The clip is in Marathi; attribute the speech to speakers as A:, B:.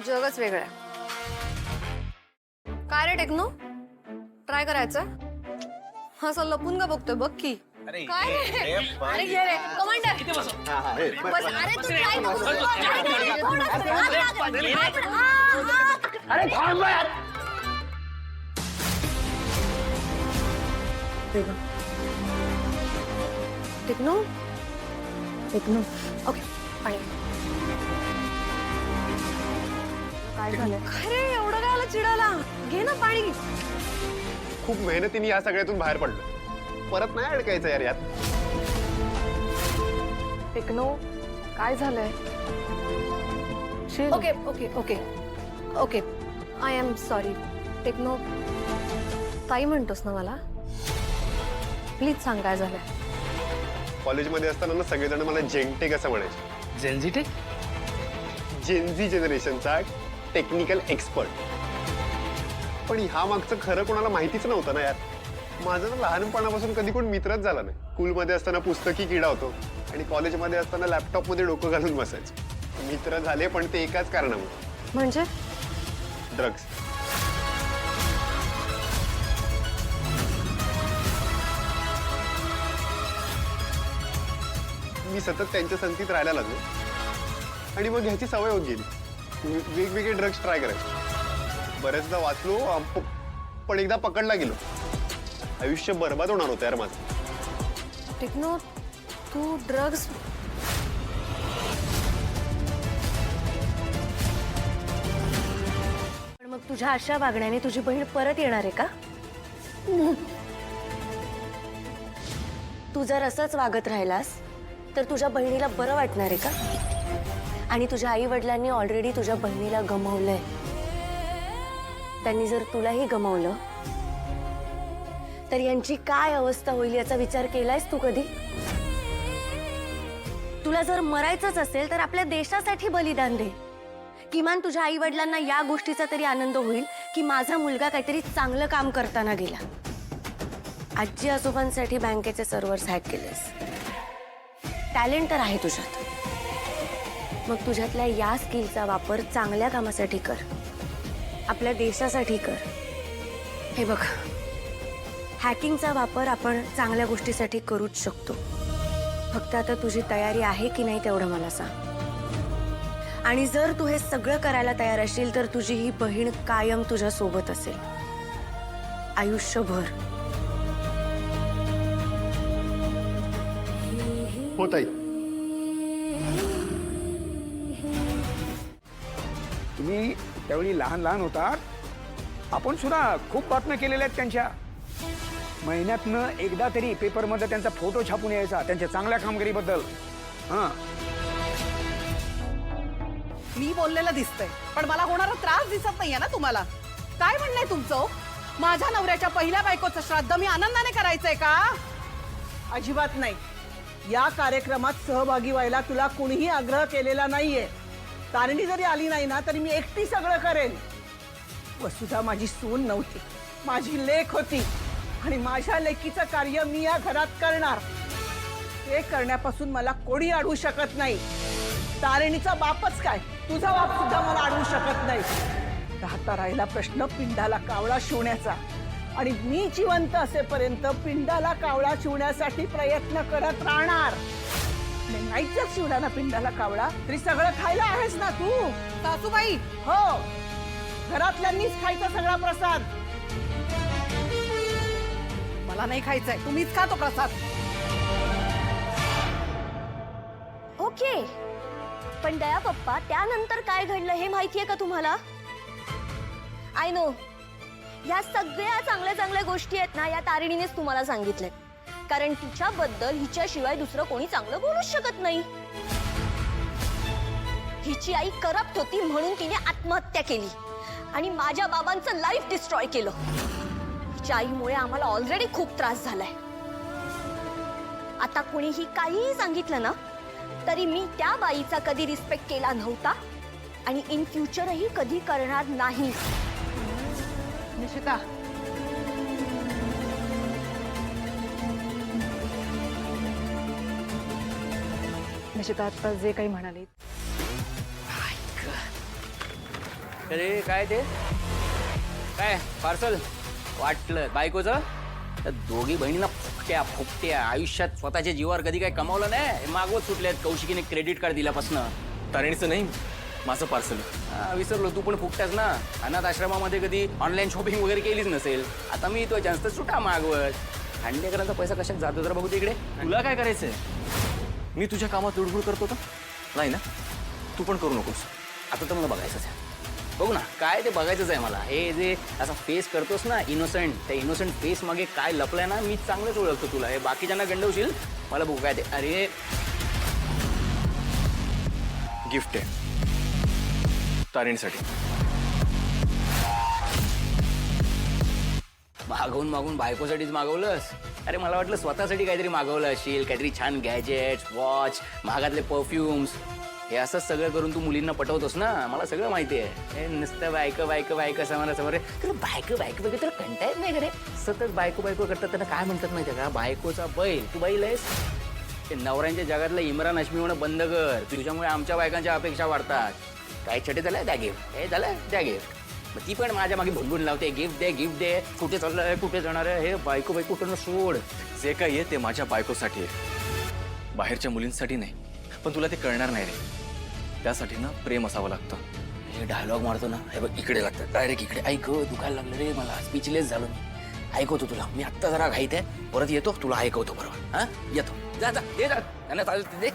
A: जगच वेगळं आहे. काय रे टेक्नो, ट्राय करायचं? असं लपून का बघतोय? बघ की. काय रे? अरे घे रे कमांडर. बस अरे तू ट्राय नको.
B: अरे थांब यार.
A: टेक्नो टेक्नो ओके पाणी. काय झालं? काय रे एवढं काय आला चिडायला? घे ना पाणी.
C: खूप मेहनतीने या सगळ्यातून बाहेर पडलो. परत नाही अडकायचं यार यात.
A: टेक्नो काय झालंय? Okay okay okay okay I am sorry. Techno ताई म्हणतोस ना मला? प्लीज सांग काय झालंय.
C: कॉलेजमध्ये असताना ना सगळेजण मला जेनटेक असं म्हणायचे.
B: जेनझीटेक?
C: जेनझी जनरेशनचा टेक्निकल एक्सपर्ट. पण ह्या मागचं खरं कोणाला माहितीच नव्हतं ना यार. माझं ना लहानपणापासून कधी कोण मित्रच झाला नाही. स्कूलमध्ये असताना पुस्तकी किडा होतो आणि कॉलेजमध्ये असताना लॅपटॉपमध्ये डोकं घालून बसायचं. मित्र झाले पण ते एकाच कारणामुळे.
A: म्हणजे?
C: ड्रग्स. मी सतत त्यांच्या संगतीत राहायला लागलो आणि मग ह्याची सवय होत गेली. वेगवेगळे ड्रग्स ट्राय करायचे. बरेचदा वाचलो पण एकदा पकडला गेलो. आयुष्य बर्बाद होणार होतं यार माझं.
A: टेक्नो तू ड्रग्स
D: पण मग तुझ्या अशा वागण्याने तुझी बहीण परत येणार आहे का? तू जर असंच वागत राहिलास तर तुझ्या बहिणीला बरं वाटणार आहे का? आणि तुझ्या आई वडिलांनी ऑलरेडी तुझ्या बहिणीला गमावलंय. त्यांनी जर तुलाही गमावलं तर यांची काय अवस्था होईल याचा विचार केलायस तू कधी? तुला जर मरायचंच असेल तर आपल्या देशासाठी बलिदान दे. किमान तुझ्या आई वडिलांना या गोष्टीचा तरी आनंद होईल की माझा मुलगा काहीतरी चांगलं काम करताना गेला. आजी आजोबांसाठी बँकेचे सर्व्हर्स हॅक केलेस. टॅलेंट तर आहे तुझ्यात. मग तुझ्यातल्या या स्किलचा वापर चांगल्या कामासाठी कर. आपल्या देशासाठी कर. हे बघ, हॅकिंगचा वापर आपण चांगल्या गोष्टीसाठी करूच शकतो. फक्त आता तुझी तयारी आहे की नाही तेवढं मला सांग. आणि जर तू हे सगळं करायला तयार असशील तर तुझी ही बहीण कायम तुझ्या सोबत असेल, आयुष्यभर.
C: हो ताई.
B: तुम्ही त्यावेळी लहान लहान होतात. आपण सुद्धा खूप बातम्या केलेल्या आहेत त्यांच्या. महिन्यातनं एकदा तरी पेपरमध्ये त्यांचा फोटो छापून यायचा त्यांच्या चांगल्या कामगिरीबद्दल.
E: मी बोललेलं दिसतंय पण मला होणारा त्रास दिसत नाहीये ना तुम्हाला? काय म्हणणंय तुमचं? माझ्या नवऱ्याच्या पहिल्या बायकोचं श्राद्ध मी आनंदाने करायचंय का? अजिबात नाही. या कार्यक्रमात सहभागी व्हायला तुला कुणीही आग्रह केलेला नाहीये. तारिणी जरी आली नाही ना तरी मी एकटी सगळं करेन. वसुधा माझी सून नव्हती, माझी लेक होती आणि माझ्या लेकीचं कार्य मी या घरात करणार. ते करण्यापासून मला कोणी अडवू शकत नाही. तारिणीचा बापच काय, तुझा बाप सुद्धा मला अडवू शकत नाही. राहता राहिला प्रश्न पिंडाला कावळा शिवण्याचा. आणि मी जिवंत असेपर्यंत पिंडाला कावळा शिवण्यासाठी प्रयत्न करत राहणार. नाहीच जर शिवला ना पिंडाला कावळा तरी सगळं खायला आहेस ना तू. सासूबाई हो, घरातल्यांनीच खायचा सगळा प्रसाद. मला नाही खायचंय, तुम्हीच खा तो प्रसाद.
D: ओके, पण दया पप्पा त्यानंतर काय घडलं हे माहितीये का तुम्हाला? आय नो, या सगळ्या चांगल्या चांगल्या गोष्टी आहेत ना या तारिणीनेच तुम्हाला सांगितल्या. कारण तिच्याबद्दल हिच्याशिवाय दुसरं कोणी चांगलं बोलूच शकत नाही. हिची आई करप्ट होती म्हणून तिने आत्महत्या केली आणि माझ्या बाबांचं लाईफ डिस्ट्रॉय केलं. हिच्या आईमुळे आम्हाला ऑलरेडी खूप त्रास झालाय. आता कोणीही काहीही सांगितलं ना तरी मी त्या बाईचा कधी रिस्पेक्ट केला नव्हता आणि इन फ्युचरही कधी करणार नाही.
E: निशिता, निशिता आता जे काही म्हणाले
F: अरे काय ते काय पार्सल वाटलं बायकोचं? त्या दोघी बहिणींना फुकट्या आयुष्यात स्वतःच्या जीवावर कधी काय कमावलं नाही, मागवत सुटल्यात कौशिकीने क्रेडिट कार्ड दिल्यापासनं.
G: तारिणीचं नाही, माझं पार्सल.
F: विसरलो, तू पण फुकटास ना. अनाथ आश्रमामध्ये कधी ऑनलाईन शॉपिंग वगैरे केलीच नसेल. आता मी तो जास्त सुटा मागवत. खांडेकरांचा पैसा कशात जातो जरा बघू तिकडे.
G: तुला काय करायचंय? मी तुझ्या कामात लुडबुड करतो का? नाही ना, तू पण करू नकोस.
F: आता तर मला बघायचंच आहे. बघू ना काय ते बघायचंच आहे मला. हे जे असा फेस करतोस ना इनोसंट, त्या इनोसंट फेस मागे काय लपलंय ना मी चांगलंच ओळखतो तुला. हे बाकीच्यांना गंडवशील, मला बघू काय ते. अरे
G: गिफ्ट आहे तारिणीसाठी.
F: मागवून बायकोसाठीच मागवलंस? अरे मला वाटलं स्वतःसाठी काहीतरी मागवलं असेल, काहीतरी छान गॅजेट्स, वॉच, महागातले परफ्युम्स. हे असंच सगळं करून तू मुलींना पटवतोस ना, मला सगळं माहिती आहे. हे नुसतं बायको समोर तुला बायको तुला कंटाळत नाही का रे? सतत बायको करतात त्यांना काय म्हणतात माहिती आहे का? बायकोचा बैल. तू बैल आहेस? ते नवऱ्यांच्या जगातलं इम्रान हाशमी होणं बंद कर. तुझ्यामुळे आमच्या बायकांच्या अपेक्षा वाढतात. काय छटे झालं द्या गिफ्ट, हे झालं द्या गिफ्ट. मग ती पण माझ्या मागे भुनभुन लावते, गिफ्ट दे. कुठे चाललंय, कुठे जाणार आहे? हे बायको करणं सोड.
G: जे काही आहे ते माझ्या बायकोसाठी आहे, बाहेरच्या मुलींसाठी नाही. पण तुला ते कळणार नाही रे. त्यासाठी ना प्रेम असावं लागतं.
F: हे डायलॉग मारतो ना, हे बघ इकडे लागतं डायरेक्ट इकडे. ऐक दुखायला लागलं रे मला, स्पीचलेस झालो मी. ऐकवतो तुला मी आत्ता जरा घाईत आहे, परत येतो तुला ऐकवतो बरोबर. हा येतो. जा दे त्यांना चालू दे.